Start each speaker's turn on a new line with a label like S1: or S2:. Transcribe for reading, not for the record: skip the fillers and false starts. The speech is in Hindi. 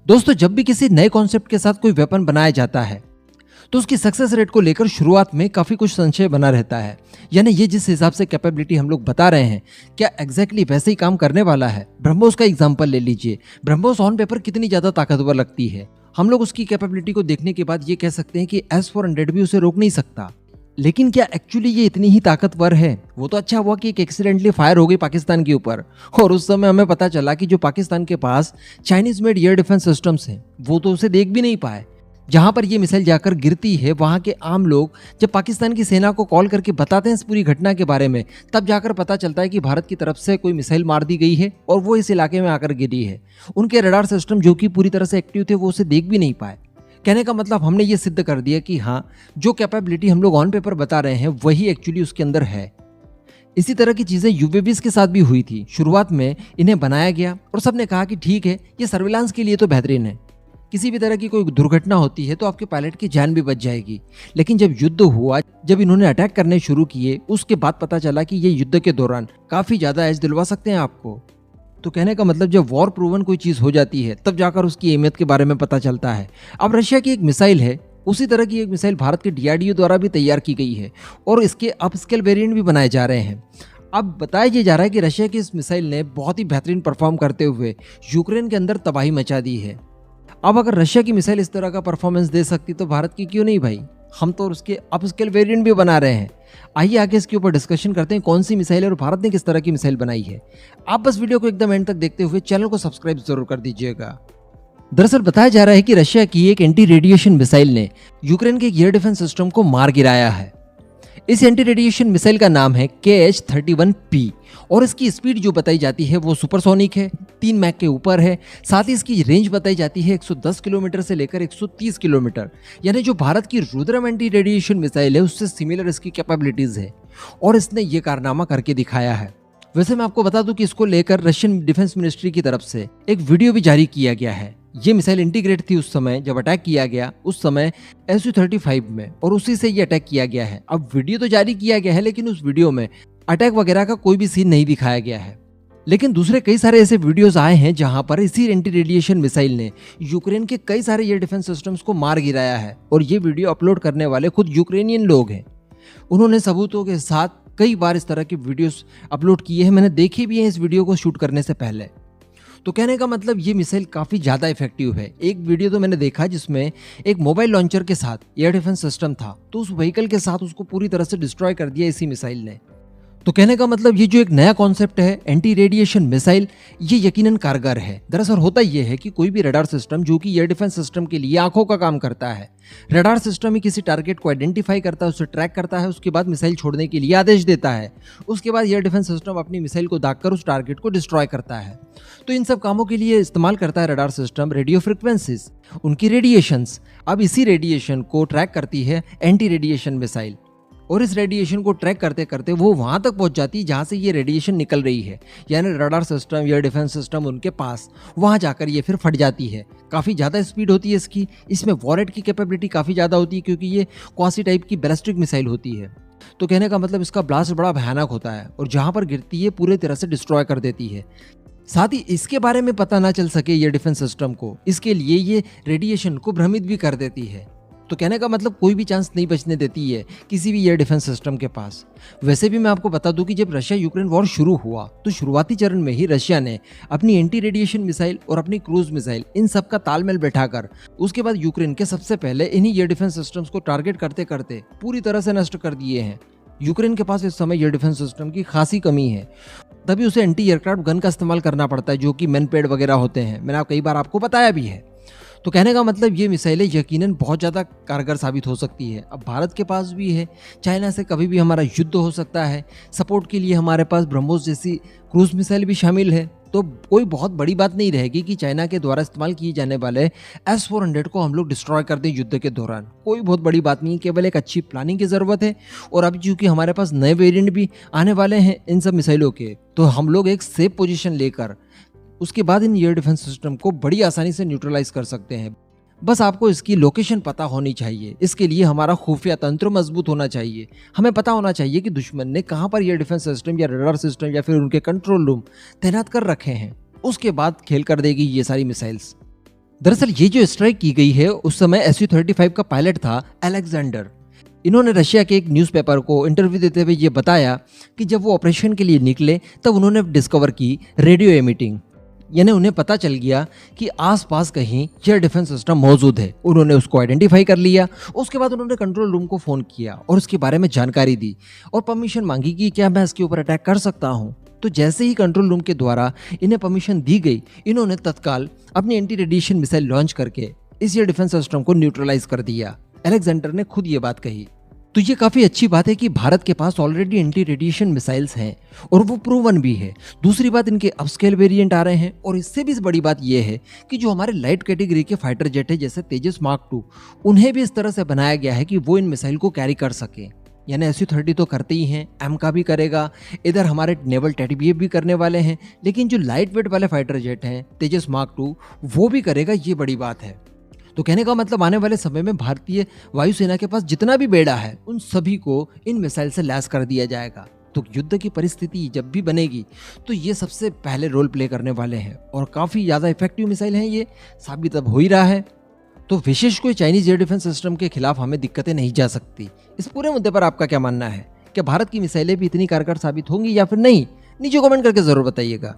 S1: दोस्तों, जब भी किसी नए कॉन्सेप्ट के साथ कोई वेपन बनाया जाता है तो उसकी सक्सेस रेट को लेकर शुरुआत में काफी कुछ संशय बना रहता है। यानी ये जिस हिसाब से कैपेबिलिटी हम लोग बता रहे हैं, क्या एग्जैक्टली वैसे ही काम करने वाला है? ब्रह्मोस का एग्जांपल ले लीजिए। ब्रह्मोस ऑन पेपर कितनी ज्यादा ताकतवर लगती है। हम लोग उसकी कैपेबिलिटी को देखने के बाद ये कह सकते हैं कि S-400 भी उसे रोक नहीं सकता। लेकिन क्या एक्चुअली ये इतनी ही ताकतवर है? वो तो अच्छा हुआ कि एक एक्सीडेंटली फायर हो गई पाकिस्तान के ऊपर, और उस समय हमें पता चला कि जो पाकिस्तान के पास Chinese made air defence systems हैं वो तो उसे देख भी नहीं पाए। जहां पर ये मिसाइल जाकर गिरती है, वहां के आम लोग जब पाकिस्तान की सेना को कॉल करके बताते हैं इस पूरी घटना के बारे में, तब जाकर पता चलता है कि भारत की तरफ से कोई मिसाइल मार दी गई है और वो इस इलाके में आकर गिरी है। उनके रडार सिस्टम जो कि पूरी तरह से एक्टिव थे वो उसे देख भी नहीं पाए। कहने का मतलब हमने ये सिद्ध कर दिया कि हाँ, जो कैपेबिलिटी हम लोग ऑन पेपर बता रहे हैं वही एक्चुअली उसके अंदर है। इसी तरह की चीजें यूएवीज के साथ भी हुई थी। शुरुआत में इन्हें बनाया गया और सबने कहा कि ठीक है, ये सर्विलांस के लिए तो बेहतरीन है, किसी भी तरह की कोई दुर्घटना होती है तो आपके पायलट की जान भी बच जाएगी। लेकिन जब युद्ध हुआ, जब इन्होंने अटैक करने शुरू किए, उसके बाद पता चला कि ये युद्ध के दौरान काफी ज्यादा एज दिलवा सकते हैं आपको। तो कहने का मतलब जब वॉर प्रूवन कोई चीज हो जाती है तब जाकर उसकी अहमियत के बारे में पता चलता है। अब रशिया की एक मिसाइल है, उसी तरह की एक मिसाइल भारत के DRDO द्वारा भी तैयार की गई है और इसके अपस्केल वेरिएंट भी बनाए जा रहे हैं। अब बताया ये जा रहा है कि रशिया की इस मिसाइल ने बहुत ही बेहतरीन परफॉर्म करते हुए यूक्रेन के अंदर तबाही मचा दी है। अब अगर रशिया की मिसाइल इस तरह का परफॉर्मेंस दे सकती तो भारत की क्यों नहीं भाई? हम तो उसके अपस्केल वेरिएंट भी बना रहे हैं। आइए आगे इसके ऊपर डिस्कशन करते हैं, कौन सी मिसाइल है और भारत ने किस तरह की मिसाइल बनाई है। आप बस वीडियो को एकदम एंड तक देखते हुए चैनल को सब्सक्राइब जरूर कर दीजिएगा। दरअसल बताया जा रहा है कि रशिया की एक एंटी रेडिएशन मिसाइल ने यूक्रेन के एयर डिफेंस सिस्टम को मार गिराया है। इस एंटी रेडिएशन मिसाइल का नाम है KH-31P और इसकी स्पीड जो बताई जाती है वो सुपरसोनिक है, 3 मैक के ऊपर है। साथ ही इसकी रेंज बताई जाती है 110 किलोमीटर से लेकर 130 किलोमीटर। यानी जो भारत की रुद्रम एंटी रेडिएशन मिसाइल है उससे सिमिलर इसकी कैपेबिलिटीज है और इसने ये कारनामा करके दिखाया है। वैसे मैं आपको बता दूं कि इसको लेकर रशियन डिफेंस मिनिस्ट्री की तरफ से एक वीडियो भी जारी किया गया है। ये मिसाइल इंटीग्रेट थी उस समय जब अटैक किया गया, उस समय Su-35 में, और उसी से ये अटैक किया गया है। अब वीडियो तो जारी किया गया है लेकिन उस वीडियो में अटैक वगैरह का कोई भी सीन नहीं दिखाया गया है। लेकिन दूसरे कई सारे ऐसे वीडियोस आए हैं जहां पर इसी एंटी रेडिएशन मिसाइल ने यूक्रेन के कई सारे एयर डिफेंस सिस्टम्स को मार गिराया है और ये वीडियो अपलोड करने वाले खुद यूक्रेनियन लोग हैं। उन्होंने सबूतों के साथ कई बार इस तरह की वीडियोस अपलोड किए हैं, मैंने देखी भी है इस वीडियो को शूट करने से पहले। तो कहने का मतलब ये मिसाइल काफ़ी ज़्यादा इफेक्टिव है। एक वीडियो तो मैंने देखा जिसमें एक मोबाइल लॉन्चर के साथ एयर डिफेंस सिस्टम था, तो उस व्हीकल के साथ उसको पूरी तरह से डिस्ट्रॉय कर दिया इसी मिसाइल ने। तो कहने का मतलब ये जो एक नया कॉन्सेप्ट है एंटी रेडिएशन मिसाइल, ये यकीनन कारगर है। दरअसल होता यह है कि कोई भी रडार सिस्टम जो कि एयर डिफेंस सिस्टम के लिए आंखों का काम करता है, रडार सिस्टम ही किसी टारगेट को आइडेंटिफाई करता है, उसे ट्रैक करता है, उसके बाद मिसाइल छोड़ने के लिए आदेश देता है। उसके बाद एयर डिफेंस सिस्टम अपनी मिसाइल को दागकर उस टारगेट को डिस्ट्रॉय करता है। तो इन सब कामों के लिए इस्तेमाल करता है रडार सिस्टम रेडियो फ्रिक्वेंसीज, उनकी रेडिएशंस। अब इसी रेडिएशन को ट्रैक करती है एंटी रेडिएशन मिसाइल और इस रेडिएशन को ट्रैक करते करते वो वहां तक पहुंच जाती है जहां से ये रेडिएशन निकल रही है। यानी radar system, air defence system उनके पास, वहां जाकर ये फिर फट जाती है। काफ़ी ज़्यादा स्पीड होती है इसकी। इसमें वॉरेट की कैपेबिलिटी काफ़ी ज़्यादा होती है क्योंकि ये क्वासी टाइप की बैलिस्टिक मिसाइल होती है। तो कहने का मतलब इसका ब्लास्ट बड़ा भयानक होता है और जहां पर गिरती है पूरे तरह से डिस्ट्रॉय कर देती है। साथ ही इसके बारे में पता ना चल सके एयर डिफेंस सिस्टम को, इसके लिए ये रेडिएशन को भ्रमित भी कर देती है। तो कहने का मतलब कोई भी चांस नहीं बचने देती है किसी भी एयर डिफेंस सिस्टम के पास। वैसे भी मैं आपको बता दूं कि जब रशिया यूक्रेन वॉर शुरू हुआ तो शुरुआती चरण में ही रशिया ने अपनी एंटी रेडिएशन मिसाइल और अपनी क्रूज मिसाइल, इन सब का तालमेल बैठाकर उसके बाद यूक्रेन के सबसे पहले इन्हीं एयर डिफेंस सिस्टम्स को टारगेट करते करते पूरी तरह से नष्ट कर दिए हैं। यूक्रेन के पास इस समय एयर डिफेंस सिस्टम की खासी कमी है, तभी उसे एंटी एयरक्राफ्ट गन का इस्तेमाल करना पड़ता है जो कि मैनपेड वगैरह होते हैं। मैंने कई बार आपको बताया भी है। तो कहने का मतलब ये मिसाइलें यकीनन बहुत ज़्यादा कारगर साबित हो सकती है। अब भारत के पास भी है, चाइना से कभी भी हमारा युद्ध हो सकता है। सपोर्ट के लिए हमारे पास ब्रह्मोस जैसी क्रूज मिसाइल भी शामिल है। तो कोई बहुत बड़ी बात नहीं रहेगी कि चाइना के द्वारा इस्तेमाल किए जाने वाले S-400 को हम लोग डिस्ट्रॉय कर दें युद्ध के दौरान। कोई बहुत बड़ी बात नहीं, केवल एक अच्छी प्लानिंग की ज़रूरत है। और अब चूँकि हमारे पास नए वेरिएंट भी आने वाले हैं इन सब मिसाइलों के, तो हम लोग एक सेफ पोजीशन लेकर उसके बाद इन एयर डिफेंस सिस्टम को बड़ी आसानी से न्यूट्रलाइज कर सकते हैं। बस आपको इसकी लोकेशन पता होनी चाहिए। इसके लिए हमारा खुफिया तंत्र मजबूत होना चाहिए। हमें पता होना चाहिए कि दुश्मन ने कहां पर एयर डिफेंस सिस्टम या रडार सिस्टम या फिर उनके कंट्रोल रूम तैनात कर रखे हैं। उसके बाद खेल कर देगी ये सारी मिसाइल्स। दरअसल ये जो स्ट्राइक की गई है उस समय SU-35 का पायलट था अलेक्जेंडर। इन्होंने रशिया के एक न्यूज़पेपर को इंटरव्यू देते हुए ये बताया कि जब वो ऑपरेशन के लिए निकले तब उन्होंने डिस्कवर की रेडियो एमिटिंग, यानी उन्हें पता चल गया कि आसपास कहीं एयर डिफेंस सिस्टम मौजूद है। उन्होंने उसको आइडेंटिफाई कर लिया। उसके बाद उन्होंने कंट्रोल रूम को फ़ोन किया और उसके बारे में जानकारी दी और परमिशन मांगी कि क्या मैं इसके ऊपर अटैक कर सकता हूँ। तो जैसे ही कंट्रोल रूम के द्वारा इन्हें परमिशन दी गई, इन्होंने तत्काल अपनी एंटी रेडिएशन मिसाइल लॉन्च करके इस एयर डिफेंस सिस्टम को न्यूट्रलाइज कर दिया। अलेक्जेंडर ने खुद ये बात कही। तो ये काफ़ी अच्छी बात है कि भारत के पास ऑलरेडी एंटी रेडिएशन मिसाइल्स हैं और वो प्रूवन भी है। दूसरी बात, इनके अपस्केल वेरिएंट आ रहे हैं और इससे भी बड़ी बात ये है कि जो हमारे लाइट कैटेगरी के फाइटर जेट है जैसे तेजस मार्क 2, उन्हें भी इस तरह से बनाया गया है कि वो इन मिसाइल को कैरी कर सके। यानी SU-30 तो करते ही हैं, M का भी करेगा, इधर हमारे नेवल टेडी भी करने वाले हैं, लेकिन जो लाइट वेट वाले फाइटर जेट हैं तेजस मार्क 2, वो भी करेगा। ये बड़ी बात है। तो कहने का मतलब आने वाले समय में भारतीय वायुसेना के पास जितना भी बेड़ा है उन सभी को इन मिसाइल से लैस कर दिया जाएगा। तो युद्ध की परिस्थिति जब भी बनेगी तो ये सबसे पहले रोल प्ले करने वाले हैं और काफ़ी ज़्यादा इफेक्टिव मिसाइल हैं, ये साबित अब हो ही रहा है। तो विशेष कोई चाइनीज एयर डिफेंस सिस्टम के खिलाफ हमें दिक्कतें नहीं जा सकती। इस पूरे मुद्दे पर आपका क्या मानना है? क्या भारत की मिसाइलें भी इतनी कारगर साबित होंगी या फिर नहीं? नीचे कमेंट करके ज़रूर बताइएगा।